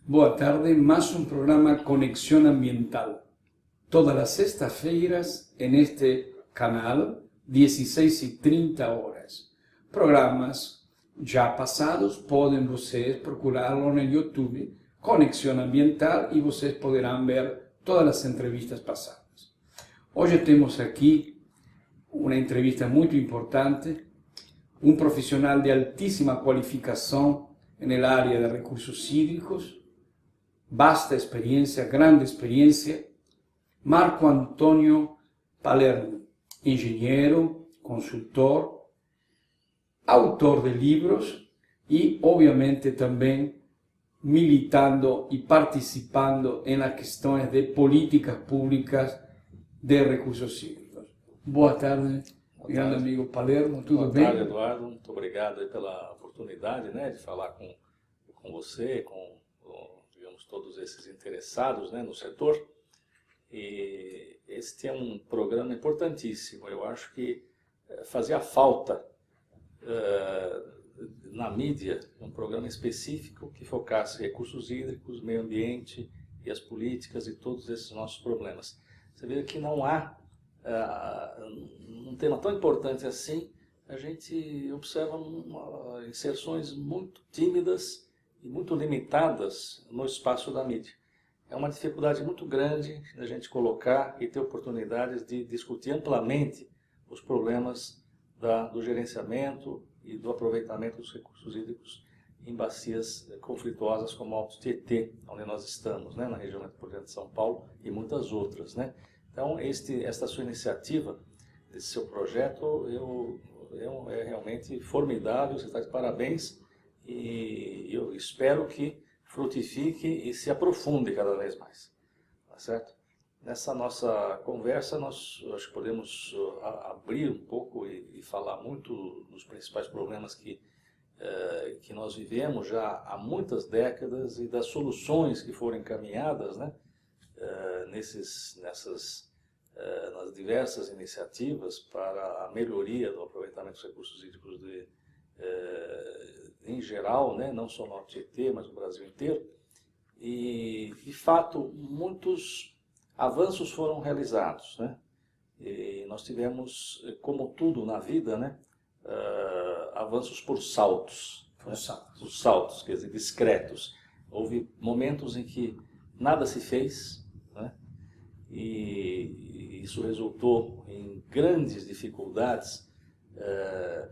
Boa tarde, más un programa Conexión Ambiental. Todas las sextas-feiras en este canal, 16:30 horas. Programas já passados, podem vocês procurá-lo no YouTube, Conexión Ambiental, e vocês poderão ver todas as entrevistas passadas. Hoje temos aqui uma entrevista muito importante, um profissional de altíssima qualificação na área de recursos hídricos, vasta experiência, grande experiência, Marco Antônio Palermo, engenheiro, consultor, autor de livros e, obviamente, também militando e participando nas questões de políticas públicas de recursos hídricos. Boa tarde, grande amigo Palermo, tudo bem? Boa tarde, Eduardo. Muito obrigado aí pela oportunidade, né, de falar com você, com digamos, todos esses interessados, né, no setor. E este é um programa importantíssimo. Eu acho que fazia falta na mídia um programa específico que focasse recursos hídricos, meio ambiente e as políticas e todos esses nossos problemas. Você vê que não há um tema tão importante assim. A gente observa inserções muito tímidas e muito limitadas no espaço da mídia. É uma dificuldade muito grande a gente colocar e ter oportunidades de discutir amplamente os problemas do gerenciamento e do aproveitamento dos recursos hídricos em bacias conflituosas como o Alto Tietê, onde nós estamos, né, na região metropolitana de São Paulo e muitas outras, né? Então, esta sua iniciativa, esse seu projeto, é realmente formidável, você está de parabéns, e eu espero que frutifique e se aprofunde cada vez mais, tá certo? Nessa nossa conversa, nós acho que podemos abrir um pouco e falar muito dos principais problemas que nós vivemos já há muitas décadas e das soluções que foram encaminhadas, né, nas diversas iniciativas para a melhoria do aproveitamento dos recursos hídricos em geral, né, não só no Alto Tietê, mas no Brasil inteiro. E, de fato, muitos avanços foram realizados, né? E nós tivemos, como tudo na vida, né, avanços por saltos. Por saltos, quer dizer, discretos. Houve momentos em que nada se fez, né? E isso resultou em grandes dificuldades,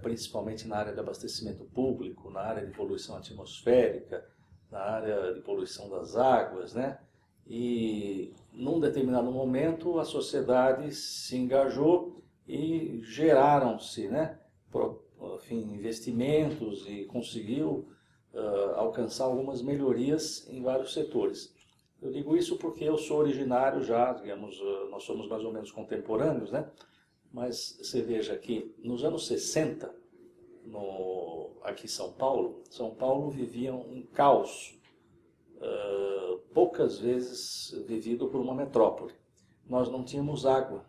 principalmente na área de abastecimento público, na área de poluição atmosférica, na área de poluição das águas, né? E num determinado momento a sociedade se engajou e geraram-se, né, investimentos e conseguiu alcançar algumas melhorias em vários setores. Eu digo isso porque eu sou originário já, digamos, nós somos mais ou menos contemporâneos, né? Mas você veja que nos anos 60, aqui em São Paulo vivia um caos, poucas vezes vivido por uma metrópole. Nós não tínhamos água,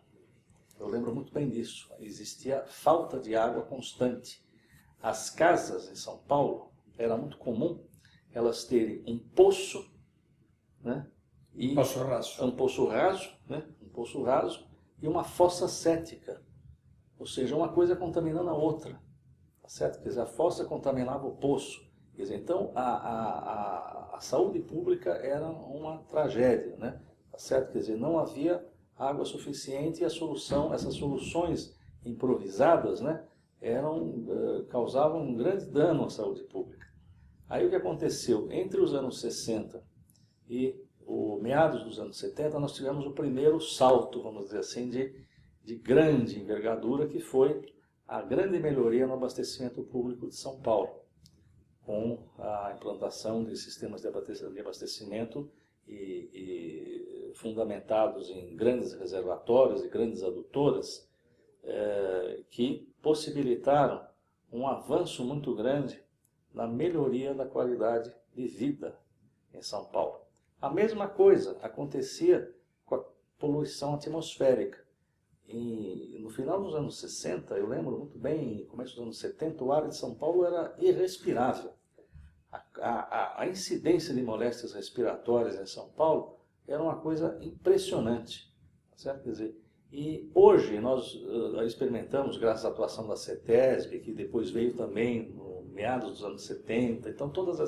eu lembro muito bem disso, existia falta de água constante. As casas em São Paulo, era muito comum elas terem um poço, né, e um poço raso, né, um poço raso, e uma fossa cética, ou seja, uma coisa contaminando a outra, tá certo? Quer dizer, a fossa contaminava o poço. Quer dizer, então, a saúde pública era uma tragédia, né? Tá certo? Quer dizer, não havia água suficiente e essas soluções improvisadas, né, causavam um grande dano à saúde pública. Aí o que aconteceu? Entre os anos 60 e meados dos anos 70, nós tivemos o primeiro salto, vamos dizer assim, de grande envergadura, que foi a grande melhoria no abastecimento público de São Paulo, com a implantação de sistemas de abastecimento fundamentados em grandes reservatórios e grandes adutoras, que possibilitaram um avanço muito grande na melhoria da qualidade de vida em São Paulo. A mesma coisa acontecia com a poluição atmosférica. no final dos anos 60, eu lembro muito bem, no começo dos anos 70, o ar de São Paulo era irrespirável. A incidência de moléstias respiratórias em São Paulo era uma coisa impressionante, certo? Quer dizer, e hoje nós experimentamos, graças à atuação da CETESB, que depois veio também no meados dos anos 70, então todas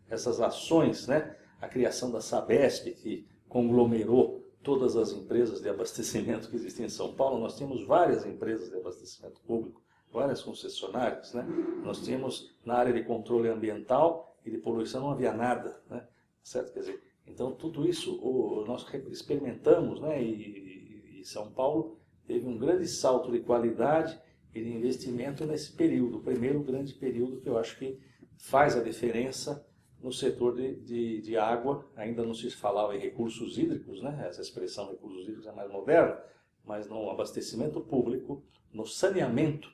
essas ações, né? A criação da Sabesp, que conglomerou todas as empresas de abastecimento que existiam em São Paulo. Nós tínhamos várias empresas de abastecimento público, várias concessionárias, né? Nós tínhamos na área de controle ambiental e de poluição não havia nada, né? Certo? Quer dizer, então tudo isso nós experimentamos, né? E São Paulo teve um grande salto de qualidade e de investimento nesse período, o primeiro grande período que eu acho que faz a diferença no setor de água. Ainda não se falava em recursos hídricos, né? Essa expressão recursos hídricos é mais moderna, mas no abastecimento público, no saneamento,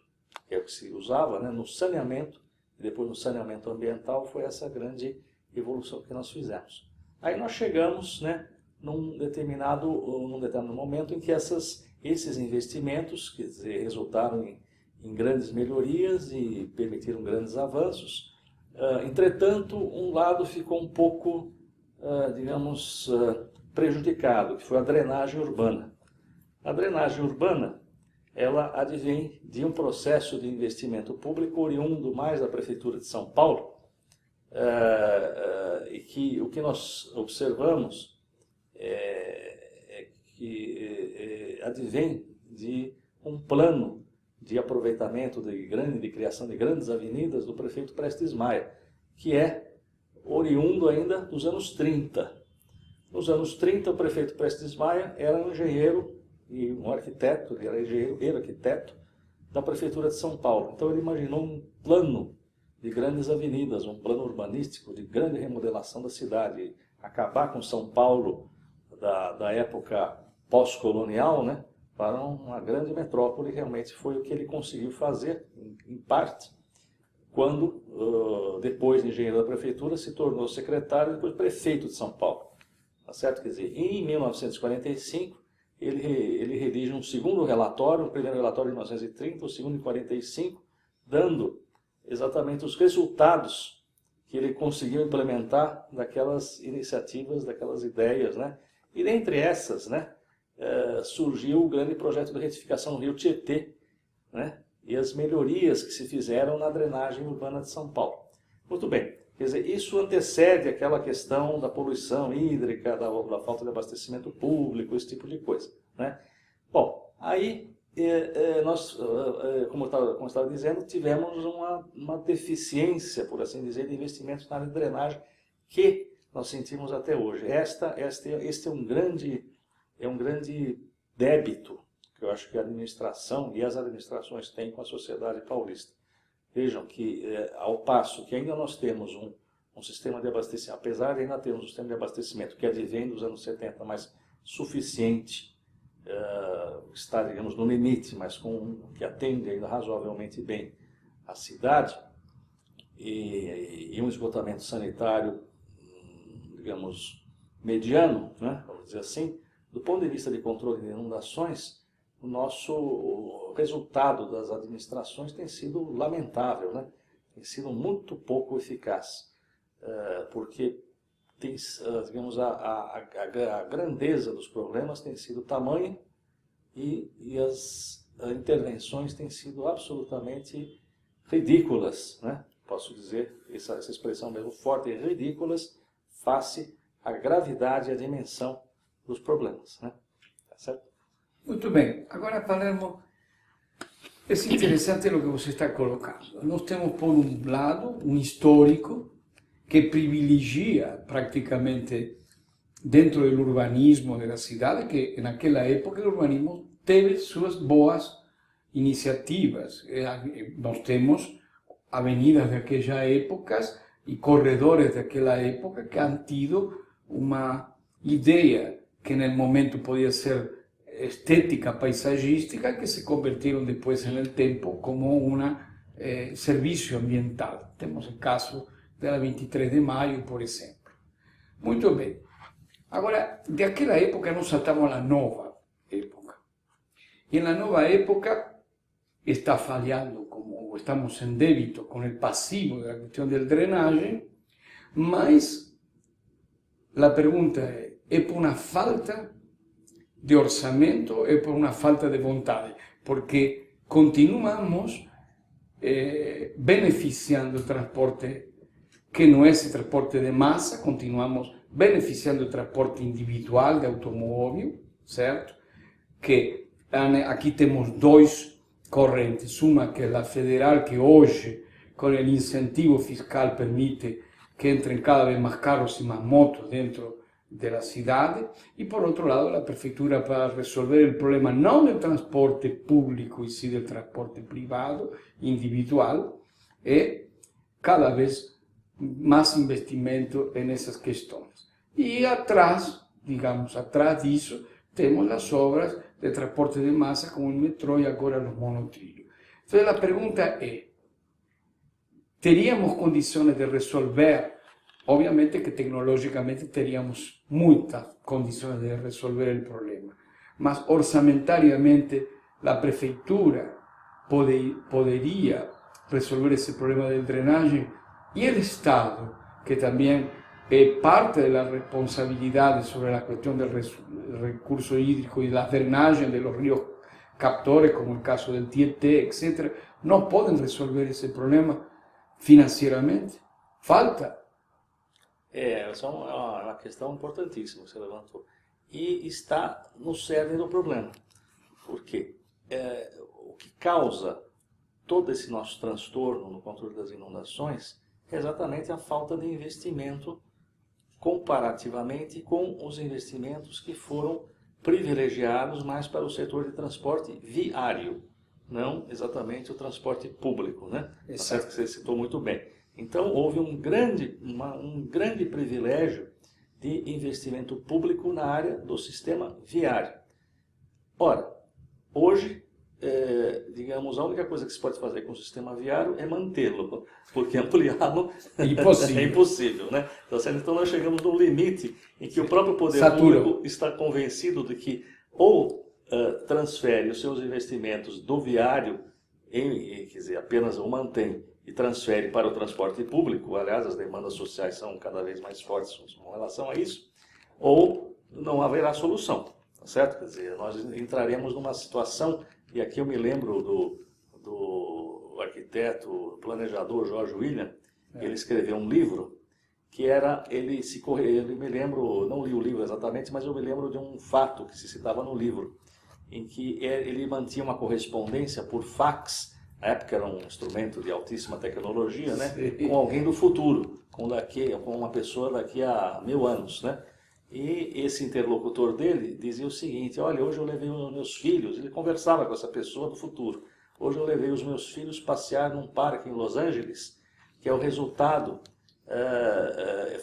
que é o que se usava, né? No saneamento, e depois no saneamento ambiental, foi essa grande evolução que nós fizemos. Aí nós chegamos, né, num determinado momento em que esses investimentos, quer dizer, resultaram em grandes melhorias e permitiram grandes avanços. Entretanto, um lado ficou um pouco, digamos, prejudicado, que foi a drenagem urbana. A drenagem urbana, ela advém de um processo de investimento público oriundo mais da Prefeitura de São Paulo, e que o que nós observamos é que advém de um plano de aproveitamento de criação de grandes avenidas do prefeito Prestes Maia, que é oriundo ainda dos anos 30. Nos anos 30, o prefeito Prestes Maia era um engenheiro e um arquiteto, ele era engenheiro e arquiteto da Prefeitura de São Paulo. Então ele imaginou um plano de grandes avenidas, um plano urbanístico de grande remodelação da cidade, acabar com São Paulo da época pós-colonial, né, para uma grande metrópole. Realmente foi o que ele conseguiu fazer, em parte, quando, depois de engenheiro da prefeitura, se tornou secretário e depois prefeito de São Paulo. Tá certo? Quer dizer, em 1945, ele redige um segundo relatório, o primeiro relatório em 1930, o segundo em 1945, dando exatamente os resultados que ele conseguiu implementar daquelas iniciativas, daquelas ideias, né? E dentre essas, né, surgiu o grande projeto de retificação do rio Tietê, né? E as melhorias que se fizeram na drenagem urbana de São Paulo. Muito bem, quer dizer, isso antecede aquela questão da poluição hídrica, da falta de abastecimento público, esse tipo de coisa, né? Bom, aí nós, como eu estava dizendo, tivemos uma deficiência, por assim dizer, de investimentos na área de drenagem que nós sentimos até hoje. Este é um grande débito que eu acho que a administração e as administrações têm com a sociedade paulista. Vejam que, ao passo que ainda nós temos um sistema de abastecimento, apesar de ainda termos um sistema de abastecimento que advém dos anos 70, mas suficiente, está, digamos, no limite, mas que atende ainda razoavelmente bem a cidade, e um esgotamento sanitário, digamos, mediano, né, vamos dizer assim. Do ponto de vista de controle de inundações, o nosso resultado das administrações tem sido lamentável, né? Tem sido muito pouco eficaz, porque tem, digamos, a grandeza dos problemas tem sido tamanha e as intervenções têm sido absolutamente ridículas, né? Posso dizer essa expressão mesmo forte, ridículas, face à gravidade e à dimensão dos problemas, né? Tá certo? Muito bem. Agora, Palermo, é interessante o que você está colocando. Nós temos, por um lado, um histórico que privilegia praticamente dentro do urbanismo da cidade, que naquela época o urbanismo teve suas boas iniciativas. Nós temos avenidas daquelas épocas e corredores daquela época que han tido uma ideia que no momento podia ser estética, paisagística, que se convirtieron después en el tiempo como un servicio ambiental. Tenemos el caso de la 23 de mayo, por ejemplo. Muy bien. Ahora, de aquella época nos saltamos a la nueva época. Y en la nueva época está fallando, como estamos en débito con el pasivo de la cuestión del drenaje, mas la pregunta es por una falta de orçamento, es por una falta de voluntad, porque continuamos beneficiando el transporte que no es el transporte de masa, continuamos beneficiando el transporte individual de automóvil, certo? Que aqui temos dois correntes, uma que é a federal, que hoje, com o incentivo fiscal, permite que entrem cada vez mais carros e mais motos dentro da cidade, e por outro lado a prefeitura para resolver o problema não do transporte público e sim do transporte privado, individual, é cada vez mais investimento nessas questões. E atrás, digamos, atrás disso, temos as obras de transporte de massa, como o metrô e agora os monotrilhos. Então a pergunta é, teríamos condições de resolver? Obviamente que tecnologicamente teríamos muitas condições de resolver o problema, mas orçamentariamente a prefeitura poderia resolver esse problema de drenagem, e o Estado, que também é parte da responsabilidade sobre a questão do recurso hídrico e da drenagem dos rios captores, como o caso do Tietê, etc., não podem resolver esse problema financeiramente? Falta. Essa é uma questão importantíssima que você levantou. E está no cerne do problema. Por quê? O que causa todo esse nosso transtorno no controle das inundações é exatamente a falta de investimento comparativamente com os investimentos que foram privilegiados mais para o setor de transporte viário, não exatamente o transporte público, né? Certo, que você citou muito bem. Então, houve um grande privilégio de investimento público na área do sistema viário. Ora, hoje, digamos, a única coisa que se pode fazer com o sistema viário é mantê-lo, porque ampliá-lo é impossível, né? Então, nós chegamos num limite em que o próprio poder público está convencido de que ou transfere os seus investimentos do viário, quer dizer, apenas o mantém, e transfere para o transporte público. Aliás, as demandas sociais são cada vez mais fortes com relação a isso, ou não haverá solução, tá certo? Quer dizer, nós entraremos numa situação, e aqui eu me lembro do arquiteto, planejador George William, ele escreveu um livro que era, ele me lembro, não li o livro exatamente, mas eu me lembro de um fato que se citava no livro, em que ele mantinha uma correspondência por fax. Na época era um instrumento de altíssima tecnologia, né? Com alguém do futuro, com uma pessoa daqui a 1000 anos, né? E esse interlocutor dele dizia o seguinte: olha, hoje eu levei os meus filhos, ele conversava com essa pessoa do futuro, hoje eu levei os meus filhos passear num parque em Los Angeles, que é o resultado,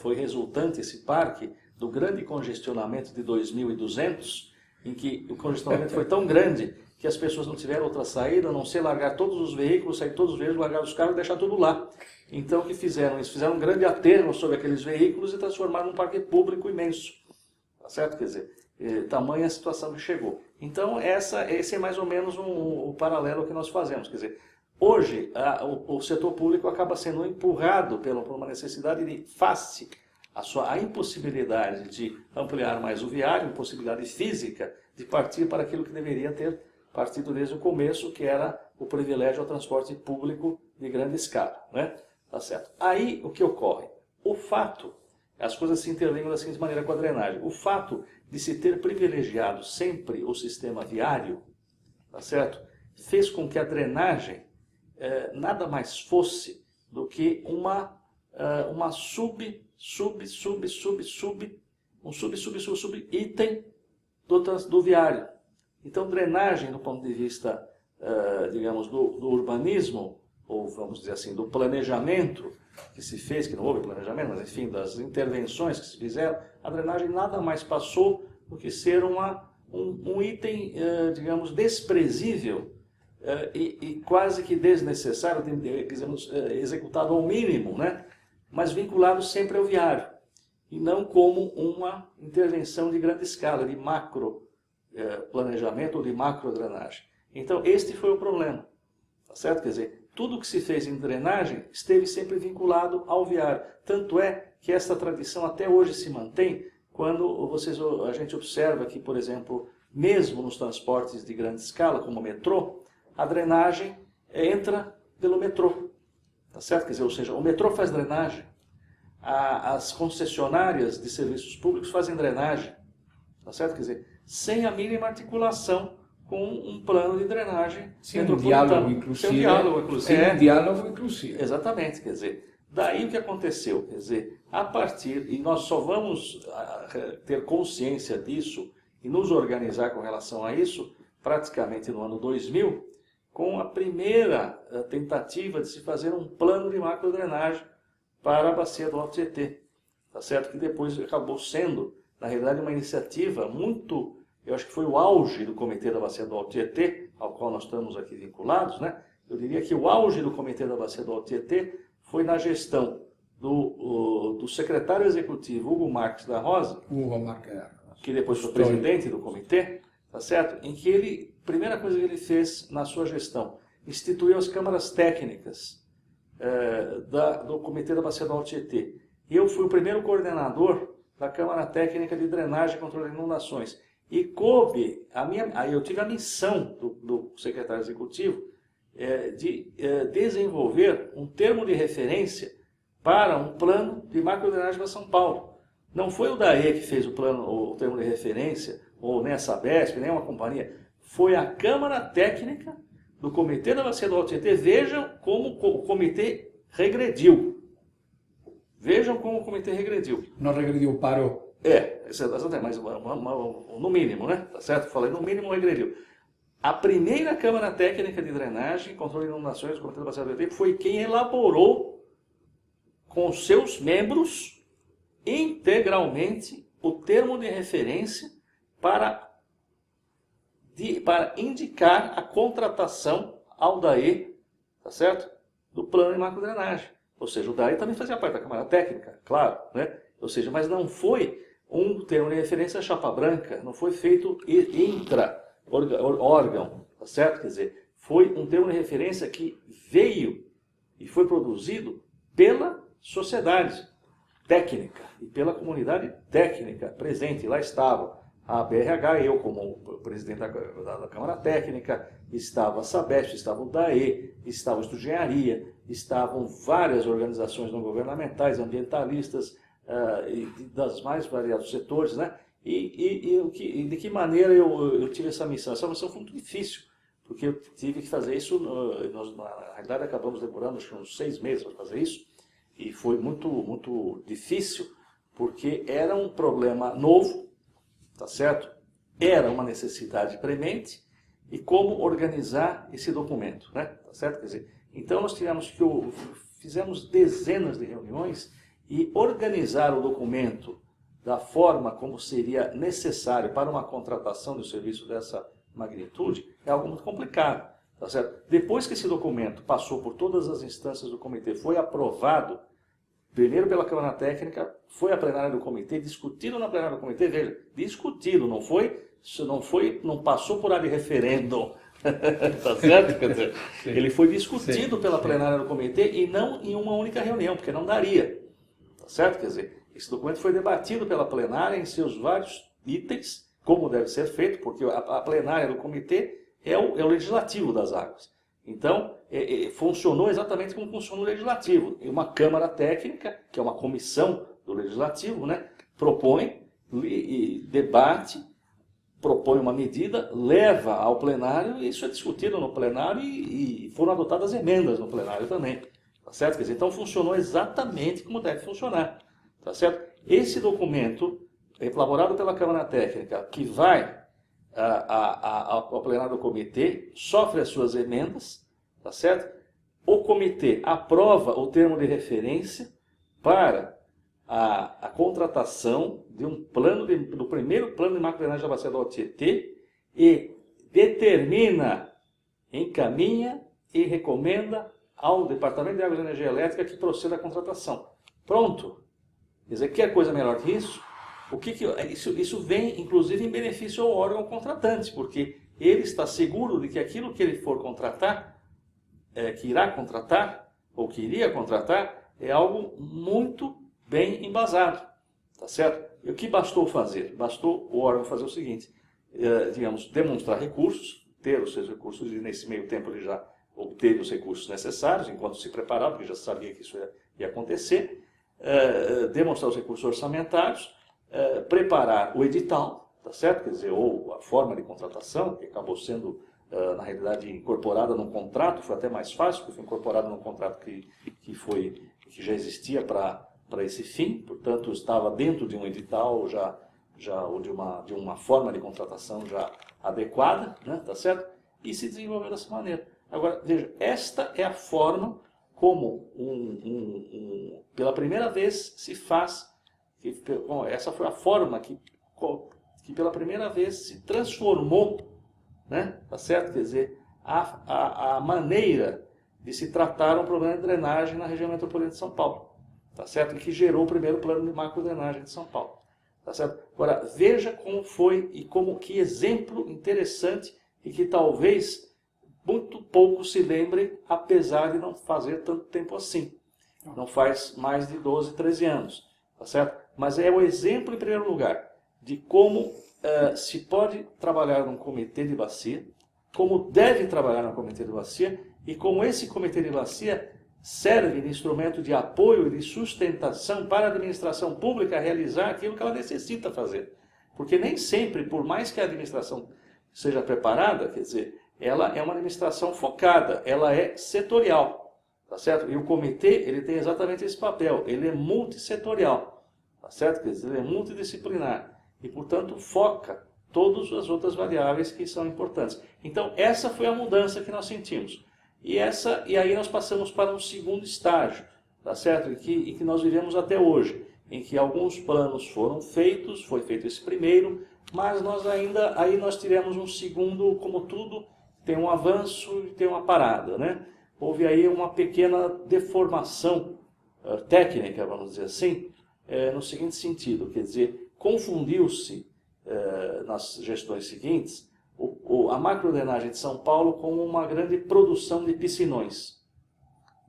foi resultante esse parque do grande congestionamento de 2200, em que o congestionamento foi tão grande que as pessoas não tiveram outra saída, a não ser largar todos os veículos, sair todos os veículos, largar os carros e deixar tudo lá. Então, o que fizeram? Eles fizeram um grande aterro sobre aqueles veículos e transformaram num parque público imenso. Tá certo? Quer dizer, tamanha a situação que chegou. Então, esse é mais ou menos o paralelo que nós fazemos. Quer dizer, hoje, o setor público acaba sendo empurrado por uma necessidade de face a impossibilidade de ampliar mais o viário, impossibilidade física de partir para aquilo que deveria ter partido desde o começo, que era o privilégio ao transporte público de grande escala, né? Tá certo? Aí, o que ocorre? O fato, as coisas se interligam da seguinte maneira com a drenagem, o fato de se ter privilegiado sempre o sistema viário, tá certo? Fez com que a drenagem nada mais fosse do que um sub-item do viário. Então, drenagem, do ponto de vista, digamos, do urbanismo, ou vamos dizer assim, do planejamento que se fez, que não houve planejamento, mas enfim, das intervenções que se fizeram, a drenagem nada mais passou do que ser um item, digamos, desprezível e quase que desnecessário, digamos, executado ao mínimo, né? Mas vinculado sempre ao viário, e não como uma intervenção de grande escala, de macro planejamento ou de macrodrenagem. Então, este foi o problema, tá certo? Quer dizer, tudo que se fez em drenagem esteve sempre vinculado ao viário. Tanto é que essa tradição até hoje se mantém quando a gente observa que, por exemplo, mesmo nos transportes de grande escala, como o metrô, a drenagem entra pelo metrô, tá certo? Quer dizer, ou seja, o metrô faz drenagem, as concessionárias de serviços públicos fazem drenagem, tá certo? Quer dizer, sem a mínima articulação com um plano de drenagem metropolitano. Sem um diálogo, inclusive. Sem um diálogo, inclusive. Exatamente, quer dizer, daí o que aconteceu? Quer dizer, a partir, e nós só vamos ter consciência disso e nos organizar com relação a isso, praticamente no ano 2000, com a primeira tentativa de se fazer um plano de macrodrenagem para a bacia do Alto Tietê, tá certo? Que depois acabou sendo, na realidade, uma iniciativa muito, eu acho que foi o auge do Comitê da Bacia do Alto Tietê, ao qual nós estamos aqui vinculados, né? Eu diria que o auge do Comitê da Bacia do Alto Tietê foi na gestão do secretário executivo Hugo Marques da Rosa, que depois foi presidente do comitê, tá certo? Em que ele, primeira coisa que ele fez na sua gestão, instituiu as câmaras técnicas do Comitê da Bacia do Alto Tietê. E eu fui o primeiro coordenador da Câmara Técnica de Drenagem e Controle de Inundações. E coube, aí eu tive a missão do secretário executivo de desenvolver um termo de referência para um plano de macrodrenagem para São Paulo. Não foi o DAE que fez o termo de referência, ou nem a Sabesp, nem uma companhia. Foi a Câmara Técnica do Comitê da Bacia do Alto Tietê. Vejam como o comitê regrediu. Vejam como o comitê regrediu. Não regrediu, parou. Exatamente, mas no mínimo, né? Tá certo? Falei, no mínimo regrediu. A primeira Câmara Técnica de Drenagem e Controle de Inundações do Comitê da Bacia do Alto Tietê foi quem elaborou com seus membros integralmente o termo de referência para indicar a contratação ao DAE, tá certo? Do plano de macrodrenagem. Ou seja, o DAE também fazia parte da Câmara Técnica, claro, né? Ou seja, mas não foi um termo de referência chapa branca, não foi feito órgão, tá certo? Quer dizer, foi um termo de referência que veio e foi produzido pela sociedade técnica e pela comunidade técnica presente. Lá estava a BRH, eu como presidente da Câmara Técnica, estava a Sabesp, estava o DAE, estava o Engenharia, estavam várias organizações não governamentais, ambientalistas, e das mais variados setores, né? E de que maneira eu tive essa missão? Essa missão foi muito difícil, porque eu tive que fazer isso, nós na realidade acabamos demorando acho que uns 6 meses para fazer isso, e foi muito, muito difícil, porque era um problema novo, tá certo? Era uma necessidade premente, e como organizar esse documento, né? Tá certo? Quer dizer, então nós fizemos dezenas de reuniões e organizar o documento da forma como seria necessário para uma contratação de um serviço dessa magnitude é algo muito complicado, tá certo? Depois que esse documento passou por todas as instâncias do comitê, foi aprovado, primeiro pela Câmara Técnica, foi à plenária do comitê, discutido na plenária do comitê, veja, discutido, não passou por ad referendum, tá certo? Quer dizer, ele foi discutido pela plenária do comitê e não em uma única reunião, porque não daria, tá certo? Quer dizer, esse documento foi debatido pela plenária em seus vários itens, como deve ser feito, porque a plenária do comitê é o legislativo das águas. Então, funcionou exatamente como funciona o legislativo. E uma Câmara Técnica, que é uma comissão do legislativo, né, propõe e debate, propõe uma medida, leva ao plenário, e isso é discutido no plenário e foram adotadas emendas no plenário também. Tá certo? Quer dizer, então funcionou exatamente como deve funcionar. Tá certo? Esse documento, elaborado pela Câmara Técnica, que vai ao plenário do comitê, sofre as suas emendas, tá certo? O comitê aprova o termo de referência para a contratação de um plano do primeiro plano de macrodrenagem da Bacia do Alto Tietê e determina, encaminha e recomenda ao Departamento de Águas e Energia Elétrica que proceda à contratação. Pronto. Quer dizer, quer coisa melhor que isso? Isso vem, inclusive, em benefício ao órgão contratante, porque ele está seguro de que aquilo que ele for contratar, que irá contratar, ou que iria contratar, é algo muito bem embasado, tá certo? E o que bastou fazer? Bastou o órgão fazer o seguinte, digamos, demonstrar recursos, ter os seus recursos, e nesse meio tempo ele já obteve os recursos necessários, enquanto se preparava, porque já sabia que isso ia acontecer, demonstrar os recursos orçamentários, preparar o edital, tá certo? Quer dizer, ou a forma de contratação, que acabou sendo, na realidade, incorporada num contrato, foi até mais fácil, porque foi incorporada num contrato que já existia para esse fim, portanto, estava dentro de um edital ou de uma forma de contratação já adequada, né? Tá certo? E se desenvolveu dessa maneira. Agora, veja, esta é a forma como pela primeira vez se faz, essa foi a forma que pela primeira vez se transformou, né? Tá certo? Quer dizer, a maneira de se tratar um problema de drenagem na região metropolitana de São Paulo, tá certo? E que gerou o primeiro plano de macrodrenagem de São Paulo, tá certo? Agora, veja como foi e que exemplo interessante e que talvez muito pouco se lembre, apesar de não fazer tanto tempo assim. Não faz mais de 12, 13 anos, tá certo? Mas é o exemplo, em primeiro lugar, de como se pode trabalhar num comitê de bacia, como deve trabalhar no comitê de bacia, e como esse comitê de bacia serve de instrumento de apoio e de sustentação para a administração pública realizar aquilo que ela necessita fazer. Porque nem sempre, por mais que a administração seja preparada, quer dizer, ela é uma administração focada, ela é setorial, tá certo? E o comitê, ele tem exatamente esse papel, ele é multissetorial, tá certo? Quer dizer, ele é multidisciplinar e, portanto, foca todas as outras variáveis que são importantes. Então, essa foi a mudança que nós sentimos. E aí nós passamos para um segundo estágio, tá certo? E que nós vivemos até hoje, em que alguns planos foram feitos, foi feito esse primeiro, mas aí nós tivemos um segundo, como tudo, tem um avanço e tem uma parada, né? Houve aí uma pequena deformação técnica, vamos dizer assim, no seguinte sentido, quer dizer, confundiu-se nas gestões seguintes a macrodrenagem de São Paulo como uma grande produção de piscinões.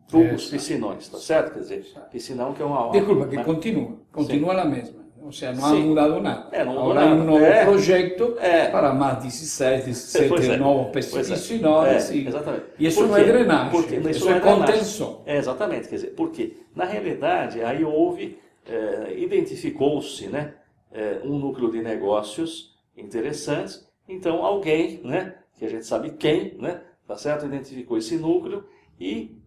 Tubos piscinões, tá certo? Quer dizer, piscinão que é uma... Desculpa, que continua a mesma. O sea, no ha Sim. mudado nada. Não mudou Ahora nada. hay un nuevo proyecto para más 16, 17 Pois é. nuevos piscinões. Exatamente. E isso não é drenagem, Porque isso é contenção. Exatamente, quer dizer, porque na realidade aí identificou-se, né, um núcleo de negócios interessantes, então alguém, né, que a gente sabe quem, né, tá certo, identificou esse núcleo e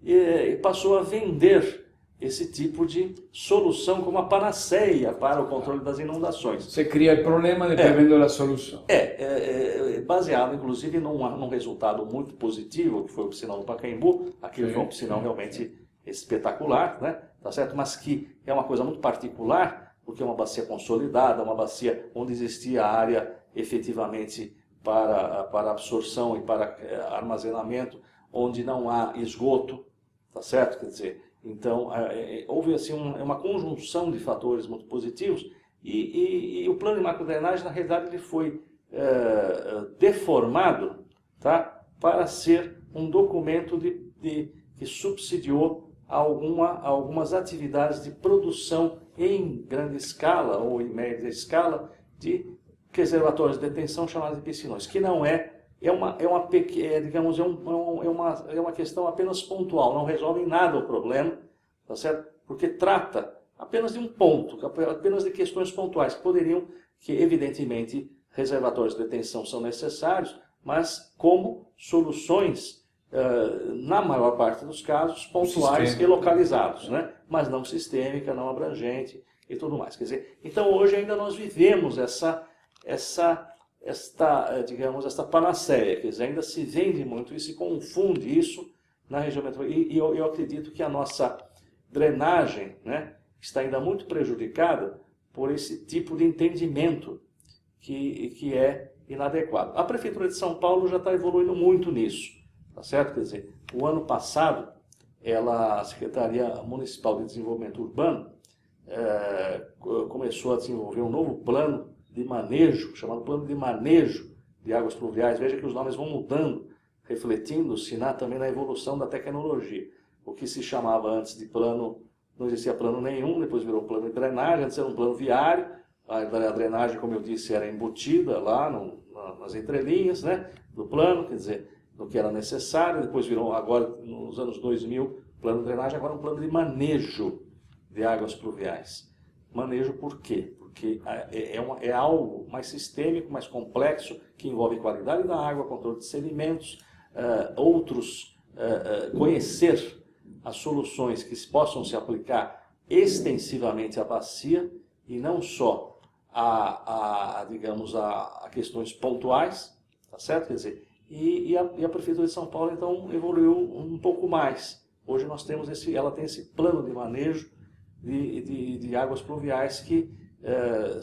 passou a vender esse tipo de solução como a panaceia para o controle das inundações. Você cria o problema, depois vende a solução. Baseado, inclusive, num resultado muito positivo, que foi o piscinão do Pacaembu. Aquilo foi um piscinão realmente espetacular, né? Tá certo? Mas que é uma coisa muito particular, porque é uma bacia consolidada, uma bacia onde existia área efetivamente para absorção e para armazenamento, onde não há esgoto, tá certo? Quer dizer, então, houve assim uma conjunção de fatores muito positivos e o plano de macrodrenagem, na realidade, ele foi deformado, tá, para ser um documento que subsidiou algumas atividades de produção em grande escala ou em média escala de reservatórios de detenção chamados de piscinões, que não digamos, é uma questão apenas pontual, não resolve em nada o problema, tá certo? Porque trata apenas de um ponto, apenas de questões pontuais que evidentemente reservatórios de detenção são necessários, mas como soluções, na maior parte dos casos, pontuais e localizados, né? Mas não sistêmica, não abrangente e tudo mais. Quer dizer, então hoje ainda nós vivemos esta panaceia, quer dizer, ainda se vende muito e se confunde isso na região metropolitana. E eu acredito que a nossa drenagem, né, está ainda muito prejudicada por esse tipo de entendimento que é inadequado. A Prefeitura de São Paulo já está evoluindo muito nisso, tá certo? Quer dizer, o ano passado, a Secretaria Municipal de Desenvolvimento Urbano começou a desenvolver um novo plano de manejo, chamado Plano de Manejo de Águas Pluviais. Veja que os nomes vão mudando, refletindo-se também na evolução da tecnologia. O que se chamava antes de plano, não existia plano nenhum, depois virou plano de drenagem, antes era um plano viário, a drenagem, como eu disse, era embutida lá nas entrelinhas, né, do plano, quer dizer, no que era necessário, depois virou, agora, nos anos 2000, plano de drenagem, agora um plano de manejo de águas pluviais. Manejo por quê? Porque é algo mais sistêmico, mais complexo, que envolve qualidade da água, controle de sedimentos, conhecer as soluções que possam se aplicar extensivamente à bacia e não só digamos, a questões pontuais, tá certo? Quer dizer, e a Prefeitura de São Paulo, então, evoluiu um pouco mais. Hoje nós temos ela tem esse plano de manejo de águas pluviais que,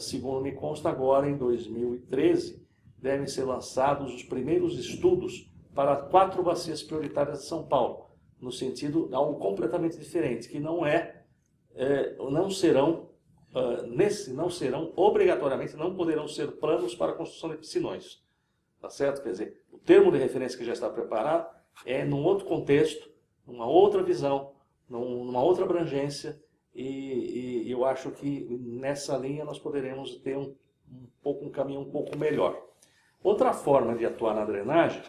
segundo me consta agora, em 2013, devem ser lançados os primeiros estudos para 4 bacias prioritárias de São Paulo, no sentido de algo completamente diferente, que não serão obrigatoriamente, não poderão ser planos para a construção de piscinões. Tá certo? Quer dizer, o termo de referência que já está preparado é num outro contexto, numa outra visão, numa outra abrangência, e eu acho que nessa linha nós poderemos ter um caminho um pouco melhor. Outra forma de atuar na drenagem,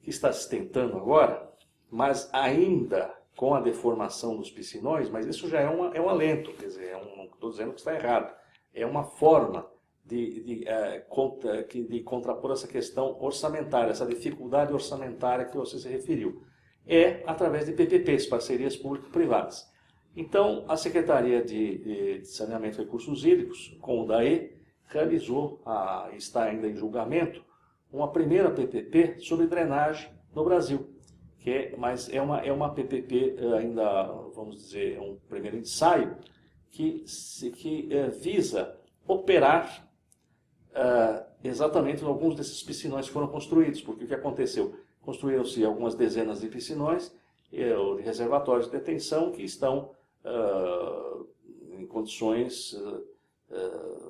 que está se tentando agora, mas ainda com a deformação dos piscinões, mas isso já é um alento, quer dizer, não estou dizendo que está errado, é uma forma de contrapor essa questão orçamentária, essa dificuldade orçamentária que você se referiu. É através de PPPs, parcerias público-privadas. Então, a Secretaria de Saneamento e Recursos Hídricos, com o DAE, realizou, está ainda em julgamento, uma primeira PPP sobre drenagem no Brasil. Mas é uma PPP ainda, vamos dizer, um primeiro ensaio, que visa operar exatamente em alguns desses piscinões que foram construídos. Porque o que aconteceu? Construíram-se algumas dezenas de piscinões, de reservatórios de detenção, que estão em condições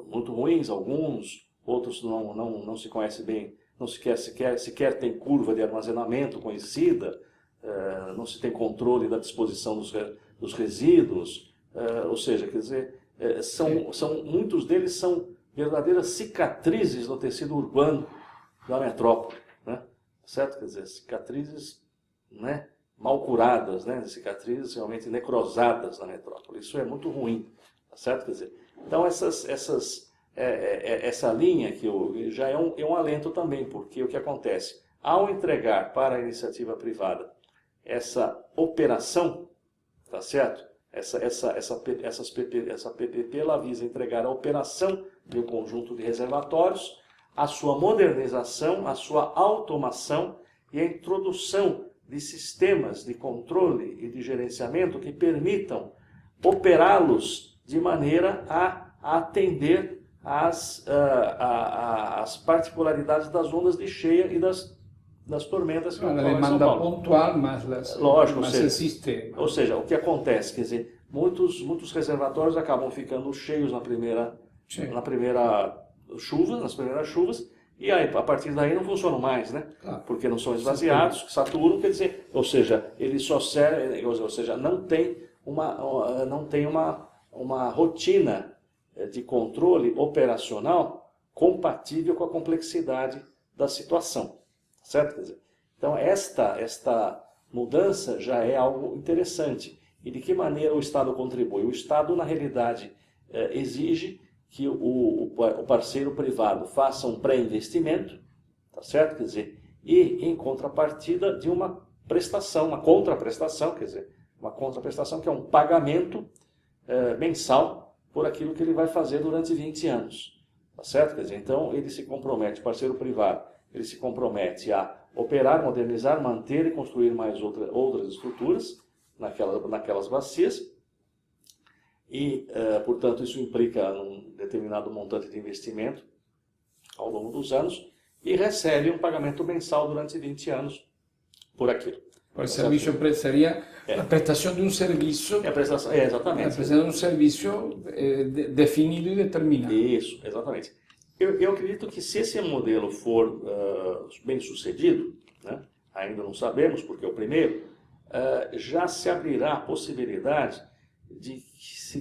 muito ruins, alguns, outros não se conhece bem, não sequer tem curva de armazenamento conhecida, não se tem controle da disposição dos resíduos, ou seja, quer dizer, muitos deles são verdadeiras cicatrizes no tecido urbano da metrópole, né? Certo? Quer dizer, cicatrizes, né, mal curadas, né, cicatrizes realmente necrosadas na metrópole. Isso é muito ruim, tá certo? Quer dizer, então essa linha que já é um alento também, porque o que acontece? Ao entregar para a iniciativa privada essa operação, tá certo? Essa PPP ela visa entregar a operação de um conjunto de reservatórios, a sua modernização, a sua automação e a introdução de sistemas de controle e de gerenciamento que permitam operá-los de maneira a atender às particularidades das ondas de cheia e das tormentas que ocorrem em São Paulo. Pontual, mas lógico, o sistema. Ou seja, o que acontece, quer dizer, muitos reservatórios acabam ficando cheios nas primeiras chuvas, e aí, a partir daí não funcionam mais, né? Claro. Porque não são esvaziados, saturam, quer dizer, ou seja, eles só servem, ou seja, não tem uma rotina de controle operacional compatível com a complexidade da situação, certo? Quer dizer, então esta mudança já é algo interessante. E de que maneira o Estado contribui? O Estado, na realidade, exige que o parceiro privado faça um pré-investimento, tá certo? Quer dizer, e em contrapartida de uma prestação, uma contraprestação, quer dizer, uma contraprestação que é um pagamento mensal por aquilo que ele vai fazer durante 20 anos, tá certo? Quer dizer, então ele se compromete, o parceiro privado, ele se compromete a operar, modernizar, manter e construir mais outras estruturas naquelas bacias, e, portanto, isso implica um determinado montante de investimento ao longo dos anos, e recebe um pagamento mensal durante 20 anos por aquilo. O serviço seria a prestação de um serviço. É a prestação, exatamente. A prestação de um serviço definido e determinado. Isso, exatamente. Eu acredito que se esse modelo for bem sucedido, né, ainda não sabemos, porque é o primeiro, já se abrirá a possibilidade de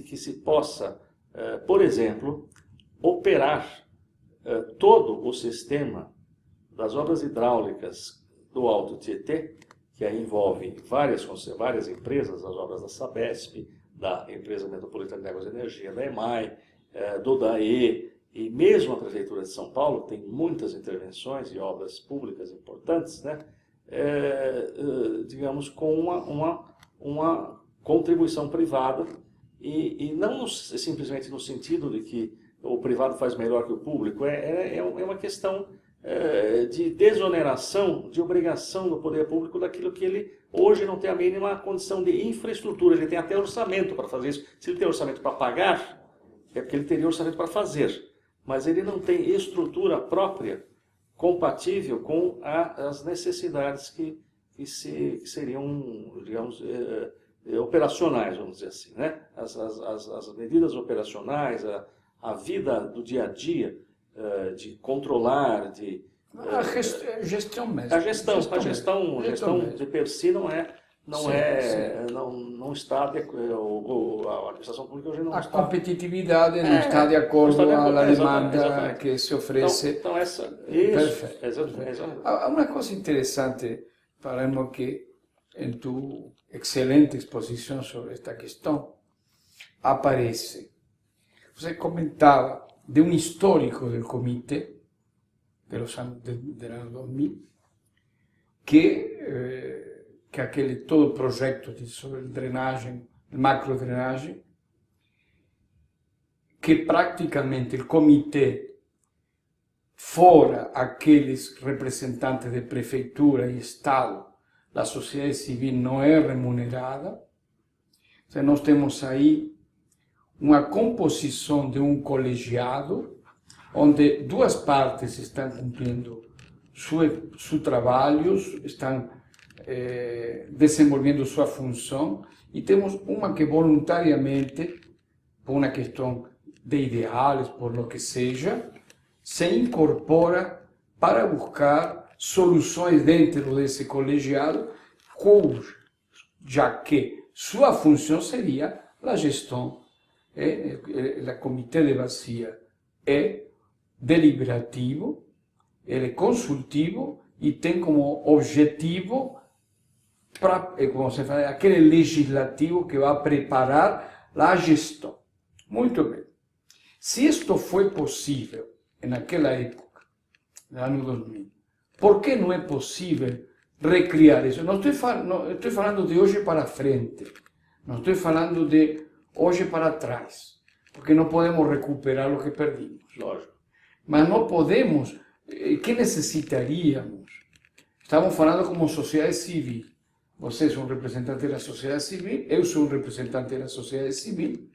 que se possa, por exemplo, operar todo o sistema das obras hidráulicas do Alto Tietê, que aí envolve várias empresas, as obras da Sabesp, da Empresa Metropolitana de Águas e Energia, da EMAI, do DAE, e mesmo a Prefeitura de São Paulo tem muitas intervenções e obras públicas importantes, né? Digamos, com uma contribuição privada, e não simplesmente no sentido de que o privado faz melhor que o público, é uma questão de desoneração, de obrigação do poder público daquilo que ele hoje não tem a mínima condição de infraestrutura. Ele tem até orçamento para fazer isso. Se ele tem orçamento para pagar, é porque ele teria orçamento para fazer. Mas ele não tem estrutura própria compatível com as necessidades que seriam, digamos, operacionais, vamos dizer assim, né? As medidas operacionais, a vida do dia a dia, de controlar, a gestão mesmo. A gestão de per si não está a administração pública hoje não está. A competitividade não está de acordo com a demanda que se oferece. Então Perfeito. Exatamente. Uma coisa interessante, Palermo, que em tu excelente exposição sobre esta questão aparece. Você comentava de um histórico do comitê del año 2000, que todo o projeto sobre drenagem, macrodrenagem, que praticamente o comitê, fora aqueles representantes de prefeitura e Estado, a sociedade civil não é remunerada. Então, nós temos aí uma composição de um colegiado, onde duas partes estão cumprindo seu trabalho, estão desenvolvendo sua função, e temos uma que voluntariamente, por uma questão de ideais, por lo que seja, se incorpora para buscar soluções dentro desse colegiado, já que sua função seria a gestão. O comitê de bacia é deliberativo, ele é consultivo e tem como objetivo, como se fala, aquele legislativo que vai preparar a gestão. Muito bem. Se isto foi possível naquela época, no ano 2000, por que não é possível recriar isso? Não estou falando de hoje para frente, não estou falando de hoje para trás, porque não podemos recuperar o que perdimos. Lógico. Mas não podemos, que necessitaríamos? Estamos falando como sociedade civil. Você é um representante da sociedade civil, eu sou um representante da sociedade civil,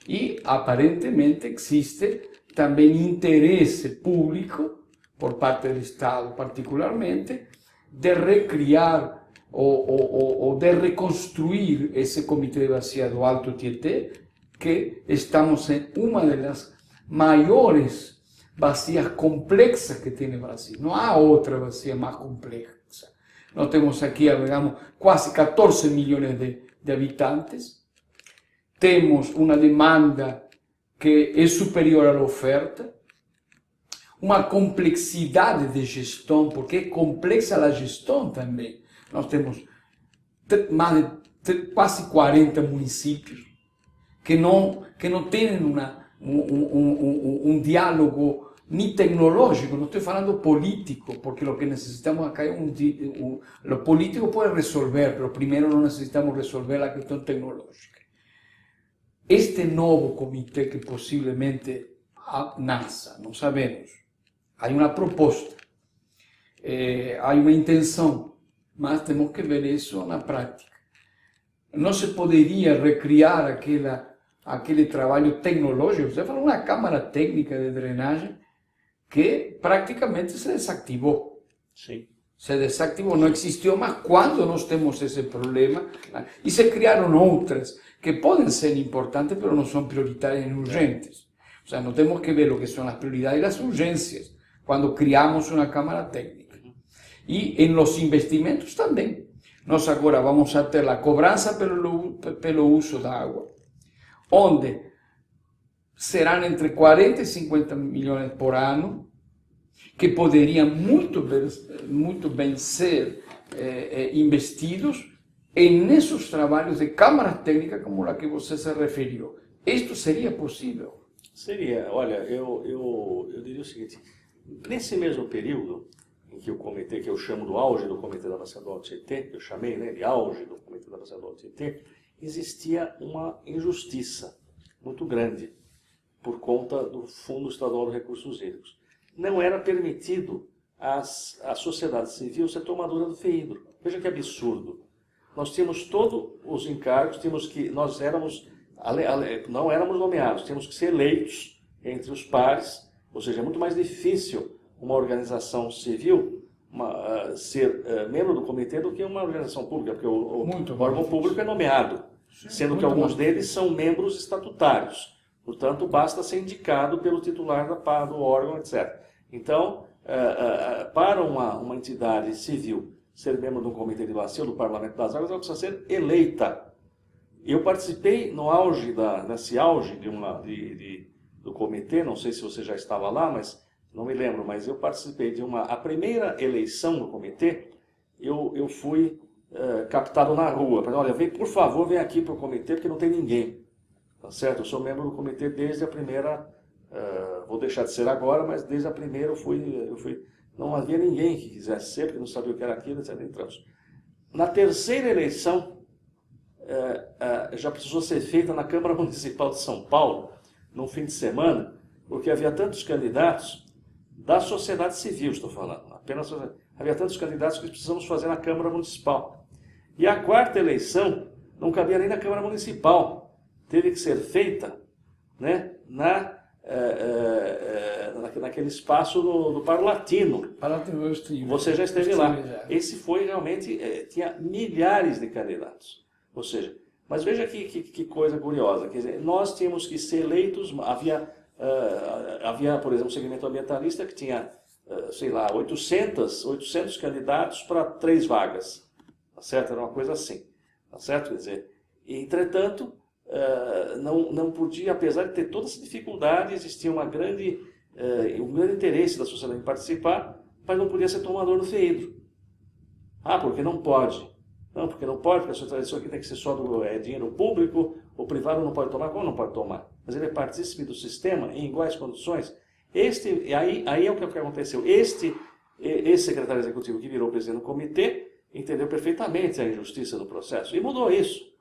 e aparentemente existe também interesse público, por parte do Estado particularmente, de recriar ou de reconstruir esse comitê de bacia do Alto Tietê, que estamos em uma das maiores bacias complexas que tem no Brasil. Não há outra bacia mais complexa. Nós temos aqui, digamos, quase 14 milhões de habitantes, temos uma demanda que é superior à oferta, uma complexidade de gestão, porque é complexa a gestão também. Nós temos mais de quase 40 municípios que não têm um diálogo nem tecnológico, não estou falando político, porque o que necessitamos acá é o político pode resolver, mas primeiro não necessitamos resolver a questão tecnológica. Este novo comitê que possivelmente nasça, não sabemos. Há uma proposta, há uma intenção, mas temos que ver isso na prática. Não se poderia recriar aquele trabalho tecnológico. Você fala uma câmara técnica de drenagem que praticamente se desativou. Sim. Se desactivou, não existiu, mas quando nós temos esse problema, e se criaram outras que podem ser importantes, mas não são prioritárias e urgentes. O sea, não temos que ver o que são as prioridades e as urgências quando criamos uma Câmara Técnica. E em los investimentos também. Nós agora vamos a ter a cobrança pelo uso da água, onde serão entre 40 e 50 milhões por ano, que poderiam muito bem ser investidos nesses trabalhos de câmaras técnicas como a que você se referiu. Isto seria possível? Seria. Olha, eu diria o seguinte, nesse mesmo período em que o comitê, que eu chamo do auge do Comitê da Bacia do Alto Tietê, eu chamei, né, de auge do Comitê da Bacia do Alto Tietê, existia uma injustiça muito grande por conta do Fundo Estadual de Recursos Hídricos. Não era permitido à sociedade civil ser tomadora do FEHIDRO. Veja que absurdo. Nós tínhamos todos os encargos, nós não éramos nomeados, tínhamos que ser eleitos entre os pares, ou seja, é muito mais difícil uma organização civil ser membro do comitê do que uma organização pública, porque o órgão público é nomeado, sendo que alguns deles são membros estatutários. Portanto, basta ser indicado pelo titular do órgão, etc. Então, para uma entidade civil ser membro de um comitê de bacia ou do Parlamento das Águas, ela precisa ser eleita. Eu participei no auge, nesse auge do comitê, não sei se você já estava lá, mas não me lembro, mas eu participei a primeira eleição do comitê, eu fui captado na rua. Falei, olha, por favor, vem aqui para o comitê, porque não tem ninguém. Tá certo? Eu sou membro do comitê desde a primeira, vou deixar de ser agora, mas desde a primeira eu fui, não havia ninguém que quisesse ser, porque não sabia o que era aquilo, etc. Entramos. Na terceira eleição, já precisou ser feita na Câmara Municipal de São Paulo, num fim de semana, porque havia tantos candidatos da sociedade civil, estou falando, havia tantos candidatos que precisamos fazer na Câmara Municipal. E a quarta eleição não cabia nem na Câmara Municipal. Teve que ser feita, né, naquele espaço do Parlatino. Você já esteve lá. Esse foi realmente, tinha milhares de candidatos. Ou seja, mas veja que coisa curiosa. Quer dizer, nós tínhamos que ser eleitos, havia, por exemplo, um segmento ambientalista que tinha, sei lá, 800 candidatos para 3 vagas. Tá certo? Era uma coisa assim. Tá certo? Quer dizer, entretanto, não podia, apesar de ter toda essa dificuldade, existia um grande interesse da sociedade em participar, mas não podia ser tomador do FEHIDRO. Porque não pode. Não, porque não pode, porque isso aqui tem que ser só do dinheiro público, o privado não pode tomar. Como não pode tomar? Mas ele é partícipe do sistema em iguais condições. Aí é o que aconteceu. Esse secretário executivo que virou presidente do comitê entendeu perfeitamente a injustiça do processo e mudou isso.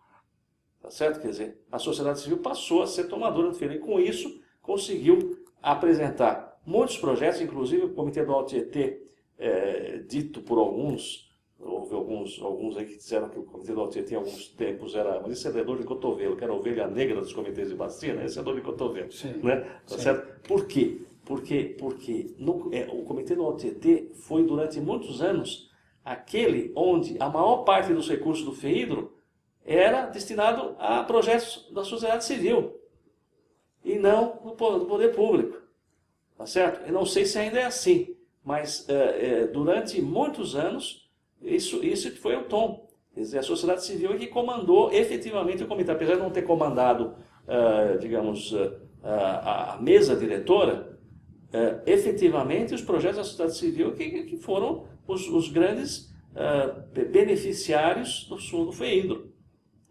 Tá certo? Quer dizer, a sociedade civil passou a ser tomadora do FEHIDRO e com isso conseguiu apresentar muitos projetos, inclusive o Comitê do Alto Tietê, dito por alguns, houve alguns aí que disseram que o Comitê do Alto Tietê em alguns tempos era, mas isso é dor de cotovelo, que era a ovelha negra dos comitês de bacia, né? Esse é dor de cotovelo. Sim, né? Tá certo? Por quê? Porque o Comitê do Alto Tietê foi durante muitos anos aquele onde a maior parte dos recursos do FEHIDRO era destinado a projetos da sociedade civil e não do poder público, tá certo? Eu não sei se ainda é assim, mas durante muitos anos isso foi o tom. Quer dizer, a sociedade civil é que comandou efetivamente o comitê, apesar de não ter comandado, digamos, a mesa diretora, efetivamente os projetos da sociedade civil que foram os grandes beneficiários do FEHIDRO.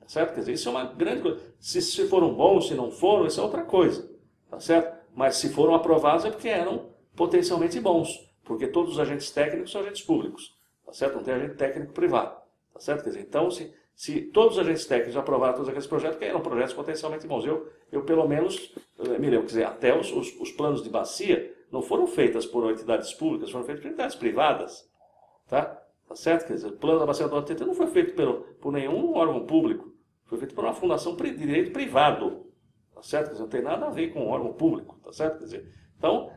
Certo? Quer dizer, isso é uma grande coisa. Se foram bons, se não foram, isso é outra coisa. Tá certo? Mas se foram aprovados é porque eram potencialmente bons. Porque todos os agentes técnicos são agentes públicos. Tá certo? Não tem agente técnico privado. Tá certo? Quer dizer, então, se todos os agentes técnicos aprovaram todos aqueles projetos, que eram projetos potencialmente bons. Eu pelo menos, me lembro, quer dizer, até os planos de bacia não foram feitos por entidades públicas, foram feitos por entidades privadas. Tá certo? Quer dizer, o plano da bacia do Alto Tietê não foi feito por nenhum órgão público. Foi feito por uma fundação de direito privado, tá certo? Quer dizer, não tem nada a ver com um órgão público, tá certo? Quer dizer, então,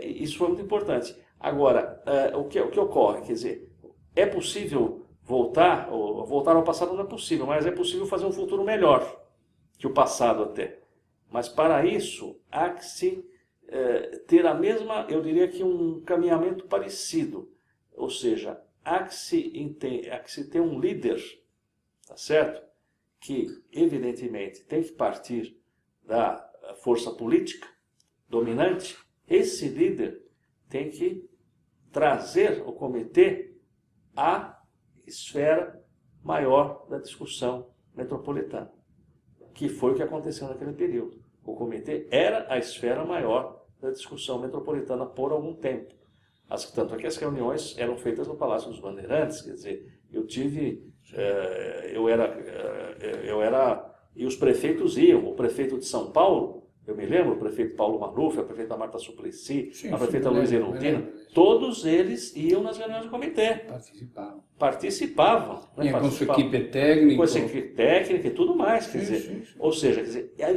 isso foi muito importante. Agora, o que ocorre? Quer dizer, é possível voltar ao passado não é possível, mas é possível fazer um futuro melhor que o passado até. Mas para isso, há que se ter a mesma, eu diria que um caminhamento parecido. Ou seja, há que se ter um líder, tá certo? Que, evidentemente, tem que partir da força política dominante. Esse líder tem que trazer o comitê à esfera maior da discussão metropolitana, que foi o que aconteceu naquele período. O comitê era a esfera maior da discussão metropolitana por algum tempo. Tanto é que as reuniões eram feitas no Palácio dos Bandeirantes, quer dizer, e os prefeitos iam, o prefeito de São Paulo, eu me lembro, o prefeito Paulo Maluf, a prefeita Marta Suplicy, a prefeita Luísa Erundina, todos eles iam nas reuniões do comitê. Participavam. Né? Com sua equipe técnica. Com sua equipe técnica e tudo mais. Quer dizer, ou seja,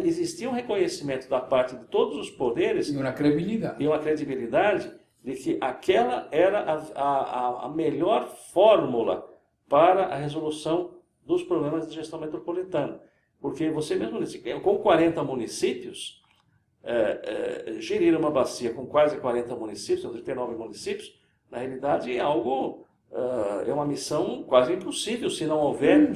existia um reconhecimento da parte de todos os poderes. E uma credibilidade. De que aquela era a melhor fórmula para a resolução dos problemas de gestão metropolitana. Porque você mesmo disse, com 40 municípios, gerir uma bacia com quase 40 municípios, 39 municípios, na realidade é uma missão quase impossível, se não houver,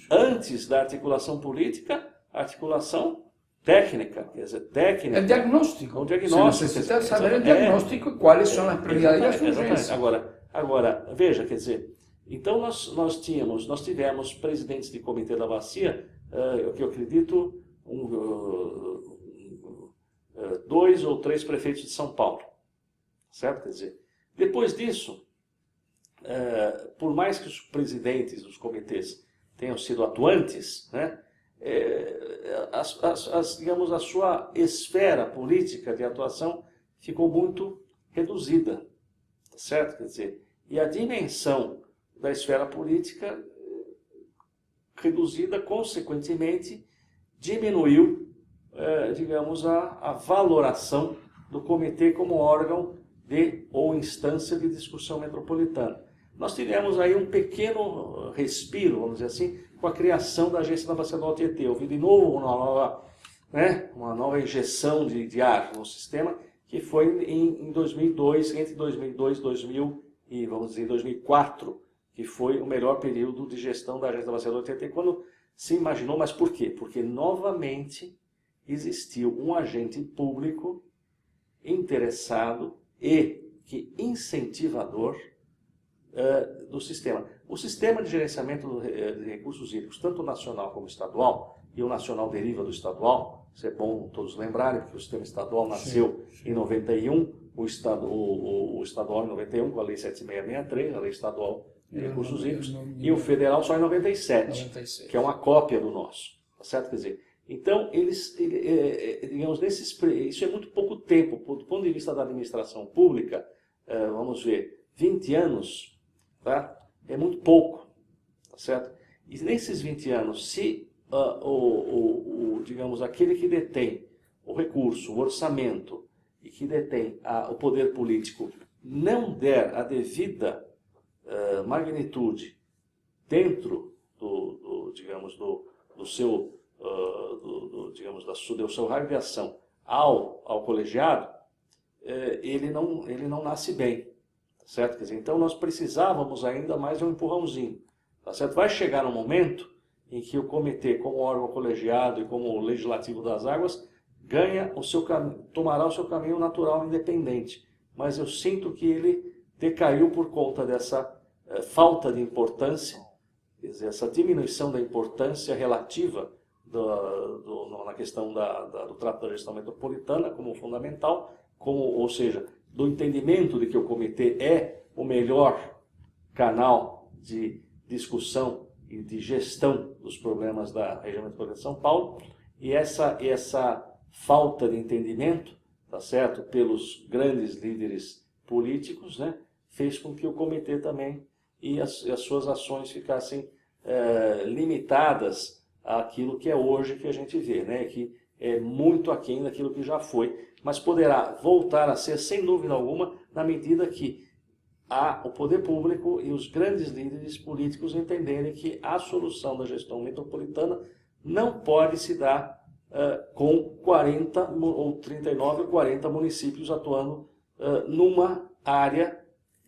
antes da articulação política, articulação técnica, quer dizer, técnica. É diagnóstico. O diagnóstico. Você necessita saber o diagnóstico e quais são as prioridades e as urgências. Agora, veja, quer dizer, então nós tivemos presidentes de comitê da bacia, que eu acredito, 2 ou 3 prefeitos de São Paulo, certo? Quer dizer, depois disso, por mais que os presidentes dos comitês tenham sido atuantes, né, digamos, a sua esfera política de atuação ficou muito reduzida, certo? Quer dizer, e a dimensão da esfera política reduzida, consequentemente, diminuiu, digamos, a valoração do comitê como órgão ou instância de discussão metropolitana. Nós tivemos aí um pequeno respiro, vamos dizer assim, com a criação da Agência da Bacia do Alto Tietê. Houve de novo uma nova injeção de ar no sistema, que foi em 2002, entre 2002 e 2004, que foi o melhor período de gestão da Agência da Bacia do Alto Tietê, quando se imaginou, mas por quê? Porque novamente existiu um agente público interessado e que incentivador do sistema. O sistema de gerenciamento de recursos hídricos, tanto nacional como estadual, e o nacional deriva do estadual, isso é bom todos lembrarem, porque o sistema estadual nasceu em 91, o estadual em 91, com a Lei 7663, a Lei Estadual de Recursos Hídricos, e o federal só em 97, que é uma cópia do nosso, tá certo? Quer dizer, então, digamos, isso é muito pouco tempo, do ponto de vista da administração pública, vamos ver, 20 anos, tá? É muito pouco, tá certo? E nesses 20 anos, se digamos, aquele que detém o recurso, o orçamento, e que detém o poder político, não der a devida magnitude dentro digamos, do seu raio de ação ao colegiado, ele não nasce bem, tá certo? Quer dizer, então nós precisávamos ainda mais de um empurrãozinho, tá certo? Vai chegar um momento em que o comitê, como órgão colegiado e como legislativo das águas, tomará o seu caminho natural independente, mas eu sinto que ele decaiu por conta dessa falta de importância, quer dizer, essa diminuição da importância relativa na questão do trato da gestão metropolitana como fundamental, ou seja, do entendimento de que o comitê é o melhor canal de discussão e de gestão dos problemas da região metropolitana de São Paulo, e essa falta de entendimento, tá certo, pelos grandes líderes políticos, né, fez com que o comitê também e as suas ações ficassem limitadas àquilo que é hoje que a gente vê, né, que é muito aquém daquilo que já foi, mas poderá voltar a ser, sem dúvida alguma, na medida que o poder público e os grandes líderes políticos entenderem que a solução da gestão metropolitana não pode se dar com 40 ou 39 ou 40 municípios atuando numa área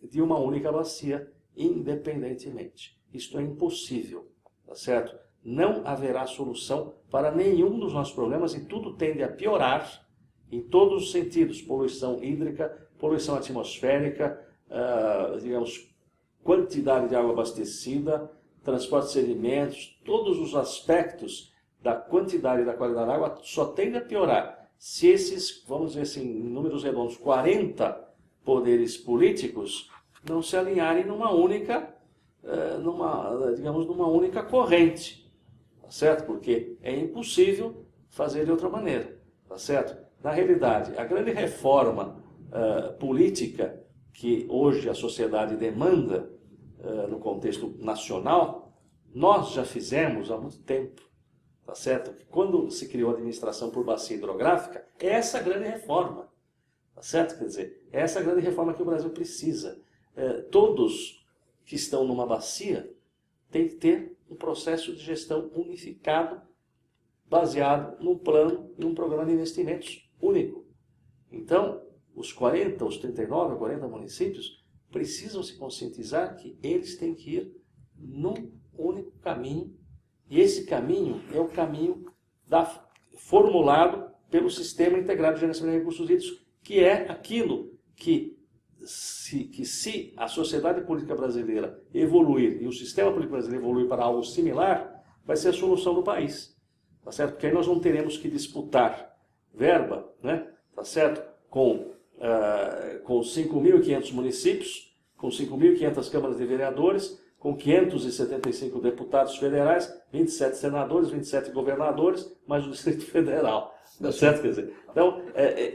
de uma única bacia, independentemente. Isto é impossível, tá certo? Não haverá solução para nenhum dos nossos problemas e tudo tende a piorar em todos os sentidos. Poluição hídrica, poluição atmosférica, digamos, quantidade de água abastecida, transporte de sedimentos, todos os aspectos da quantidade e da qualidade da água só tende a piorar se esses, vamos dizer assim, em números redondos, 40 poderes políticos não se alinharem numa única, digamos, numa única corrente, tá certo? Porque é impossível fazer de outra maneira, tá certo? Na realidade, a grande reforma política que hoje a sociedade demanda no contexto nacional, nós já fizemos há muito tempo, tá certo? Quando se criou a administração por bacia hidrográfica, é essa grande reforma, tá certo? Quer dizer, é essa grande reforma que o Brasil precisa. Todos que estão numa bacia têm que ter um processo de gestão unificado, baseado num plano e um programa de investimentos único. Então, os 40, os 39, 40 municípios precisam se conscientizar que eles têm que ir num único caminho, e esse caminho é o caminho formulado pelo Sistema Integrado de Gerenciamento de Recursos Hídricos, que é aquilo que se a sociedade política brasileira evoluir e o sistema político brasileiro evoluir para algo similar, vai ser a solução do país, tá certo? Porque aí nós não teremos que disputar verba, né? Tá certo? Com 5.500 municípios, com 5.500 câmaras de vereadores, com 575 deputados federais, 27 senadores, 27 governadores, mais o Distrito Federal. Tá certo? Quer dizer, então,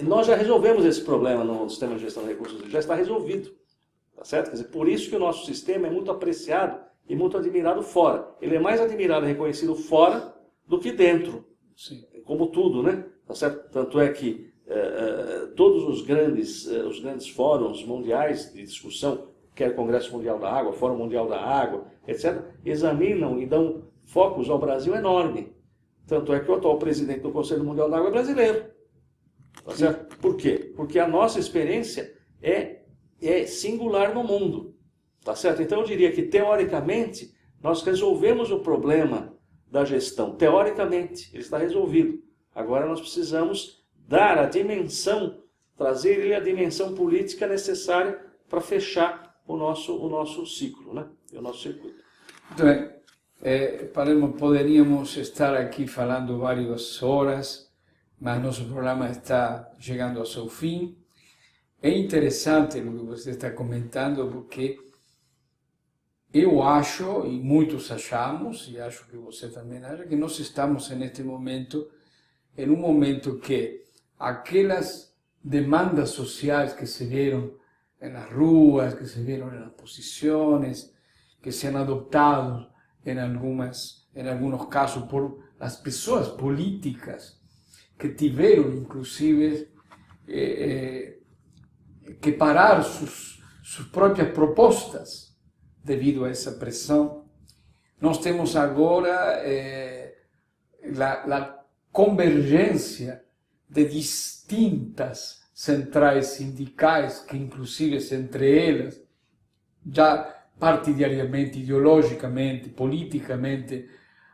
nós já resolvemos esse problema no sistema de gestão de recursos, já está resolvido. Tá certo? Quer dizer, por isso que o nosso sistema é muito apreciado e muito admirado fora. Ele é mais admirado e reconhecido fora do que dentro. Sim. Como tudo, né? Tá certo? Tanto é que todos os grandes fóruns mundiais de discussão, quer o Congresso Mundial da Água, Fórum Mundial da Água, etc., examinam e dão focos ao Brasil enorme. Tanto é que o atual presidente do Conselho Mundial da Água é brasileiro. Tá certo? Por quê? Porque a nossa experiência é singular no mundo. Tá certo? Então eu diria que, teoricamente, nós resolvemos o problema da gestão. Teoricamente, ele está resolvido. Agora nós precisamos dar a dimensão, trazer a dimensão política necessária para fechar o nosso ciclo, né? O nosso circuito. Muito bem. Palermo, poderíamos estar aqui falando várias horas, mas nosso programa está chegando ao seu fim. É interessante o que você está comentando, porque eu acho, e muitos achamos, e acho que você também acha, que nós estamos neste momento, em um momento que aquelas demandas sociais que se vieron en las ruas, que se vieron en las posiciones, que se han adoptado en algunos casos por las personas políticas que tuvieron inclusive que parar sus propias propostas debido a esa presión. Nós temos agora la convergencia de distintas centrais sindicais, que inclusive entre elas, já partidariamente, ideologicamente, politicamente,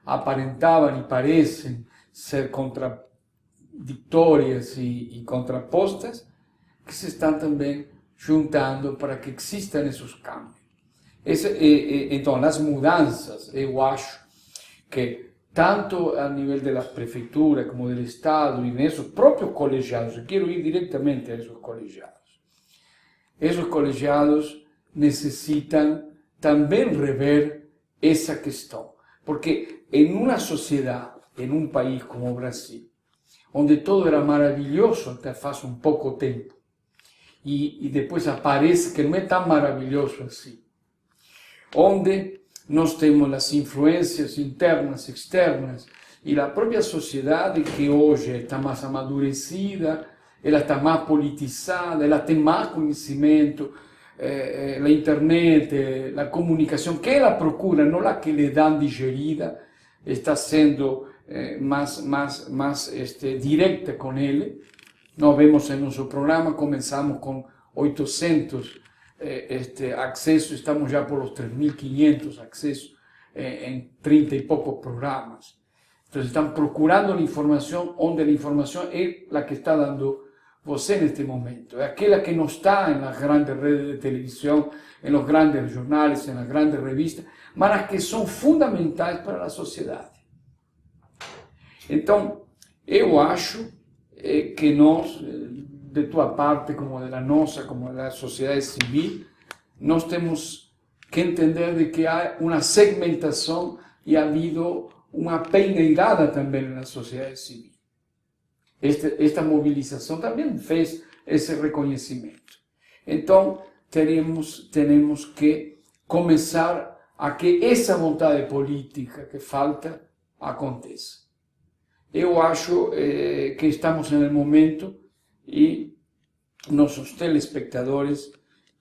aparentavam e parecem ser contraditórias e contrapostas, que se estão também juntando para que existam esses câmbios. Então, as mudanças, eu acho que tanto a nível das prefeituras como do Estado e nesses próprios colegiados, eu quero ir diretamente a esses colegiados necessitam também rever essa questão, porque em uma sociedade, em um país como o Brasil, onde todo era maravilhoso até faz um pouco tempo, e depois aparece que não é tão maravilhoso assim, onde nós temos as influências internas e externas, e a própria sociedade, que hoje está mais amadurecida, ela está mais politizada, ela tem mais conhecimento, a internet, a comunicação que ela procura, não a que lhe dão digerida, está sendo mais direta com ele. Nós vemos em nosso programa, começamos com 800 acessos, estamos já por os 3.500 acessos em 30 e poucos programas. Então, estão procurando a informação onde a informação é a que está dando você neste momento. É aquela que não está nas grandes redes de televisão, nos grandes jornais, nas grandes revistas, mas as que são fundamentais para a sociedade. Então, eu acho que nós, de tua parte, como da nossa, como da sociedade civil, nós temos que entender de que há uma segmentação e ha havido uma peneirada também na sociedade civil. Esta mobilização também fez esse reconhecimento. Então, temos que começar a que essa vontade política que falta aconteça. Eu acho que estamos no momento e nossos telespectadores,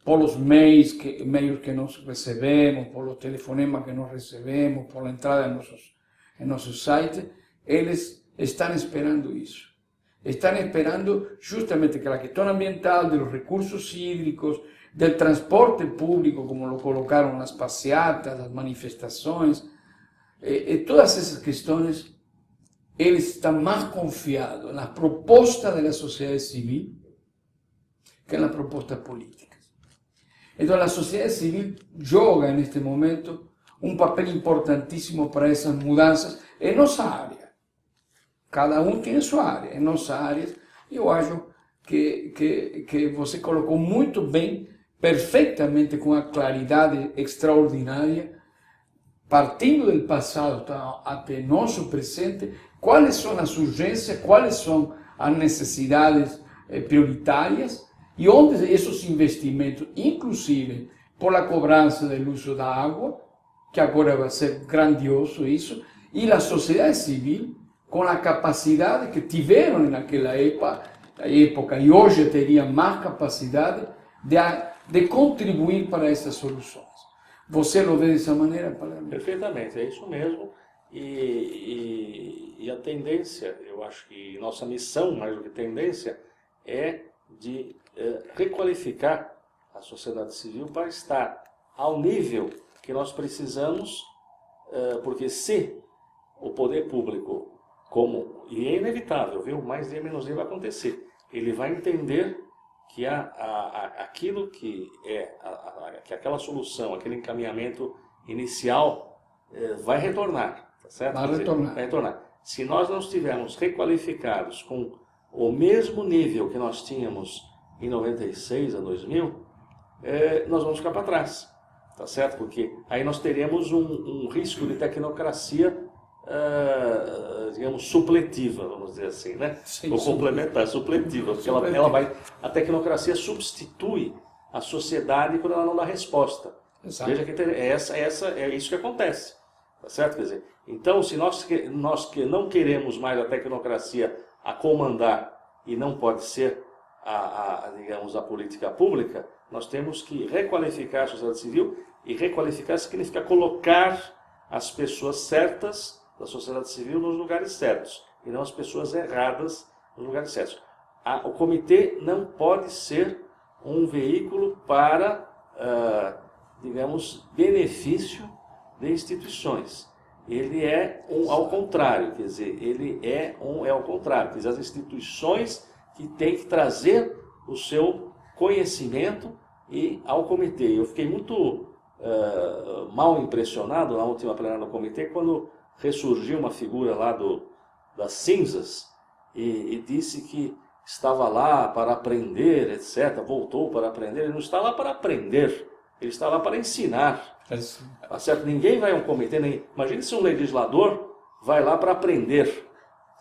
pelos meios que nós recebemos, pelos telefonemas que nós recebemos, por entrada em nosso site, eles estão esperando isso. Estão esperando justamente que a questão ambiental, dos recursos hídricos, do transporte público, como lo colocaram nas passeatas, as manifestações, e todas essas questões, eles estão mais confiados na proposta da sociedade civil que na proposta política. Então, a sociedade civil joga, neste momento, um papel importantíssimo para essas mudanças em nossa área. Cada um tem sua área. Em nossa área, eu acho que você colocou muito bem, perfeitamente, com a claridade extraordinária, partindo do passado até nosso presente, quais são as urgências, quais são as necessidades prioritárias e onde esses investimentos, inclusive por a cobrança do uso da água, que agora vai ser grandioso isso, e a sociedade civil, com a capacidade que tiveram naquela época e hoje teriam mais capacidade de contribuir para essas soluções. Você lo vê dessa maneira, Palermo? Perfeitamente, é isso mesmo. E a tendência, eu acho que nossa missão, mais do que tendência, é de requalificar a sociedade civil para estar ao nível que nós precisamos, porque se o poder público, e é inevitável, viu? Mais dia menos dia vai acontecer, ele vai entender que aquilo que que aquela solução, aquele encaminhamento inicial vai retornar, tá certo? Vai retornar. Se nós não estivermos requalificados com o mesmo nível que nós tínhamos em 96 a 2000, nós vamos ficar para trás, tá certo? Porque aí nós teremos um risco de tecnocracia, digamos, supletiva, vamos dizer assim, né? Sim, ou complementar, supletiva, porque a tecnocracia substitui a sociedade quando ela não dá resposta. Exato. Veja que é isso que acontece, tá certo? Quer dizer, então, se nós que não queremos mais a tecnocracia a comandar, e não pode ser digamos, a política pública, nós temos que requalificar a sociedade civil, e requalificar significa colocar as pessoas certas da sociedade civil nos lugares certos, e não as pessoas erradas nos lugares certos. O comitê não pode ser um veículo para, digamos, benefício de instituições. Ele é ao contrário, quer dizer, ele é ao contrário, quer dizer, as instituições que têm que trazer o seu conhecimento ao comitê. Eu fiquei muito mal impressionado na última plenária do comitê quando ressurgiu uma figura lá das cinzas e disse que estava lá para aprender, etc. Voltou para aprender. Ele não está lá para aprender, ele está lá para ensinar. Tá certo? Ninguém vai a um comitê, imagine se um legislador vai lá para aprender.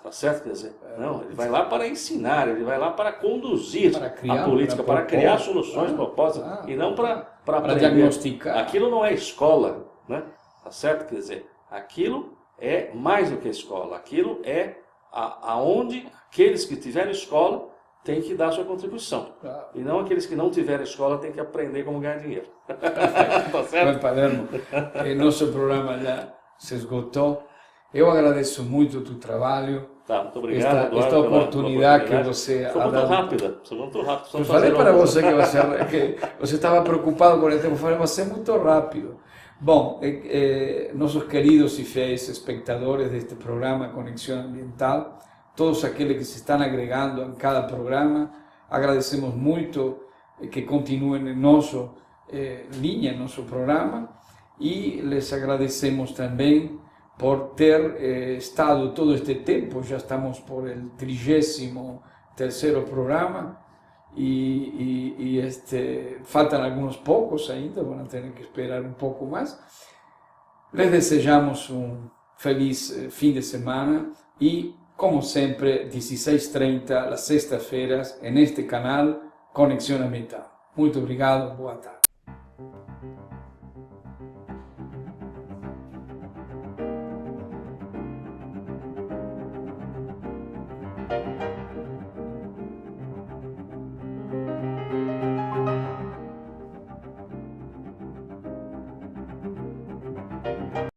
Tá certo? Quer dizer, não, ele vai lá para ensinar, ele vai lá para conduzir a política, para criar soluções, propostas, e não para diagnosticar. Aquilo não é escola, né? Tá certo? Quer dizer, aquilo é mais do que escola, aquilo é aonde aqueles que tiveram escola tem que dar sua contribuição. Claro. E não aqueles que não tiverem escola têm que aprender como ganhar dinheiro. Tá certo? Bem, Palermo, nosso programa já se esgotou. Eu agradeço muito o teu trabalho. Tá, muito obrigado, Esta Eduardo, pela oportunidade que você foi ha muito dado. rápida, foi muito rápido. Eu falei para você que você estava preocupado com o tempo. Eu falei, mas é muito rápido. Bom, nossos queridos e fiéis espectadores deste programa Conexão Ambiental, todos aqueles que se estão agregando em cada programa, agradecemos muito que continuem em nossa linha, em nosso programa, e les agradecemos também por ter estado todo este tempo. Já estamos por el 33º programa e faltam alguns poucos ainda, vão ter que esperar um pouco mais. Les desejamos um feliz fim de semana e, como sempre, 16h30, às sextas-feiras, neste canal Conexão Ambiental. Muito obrigado, boa tarde.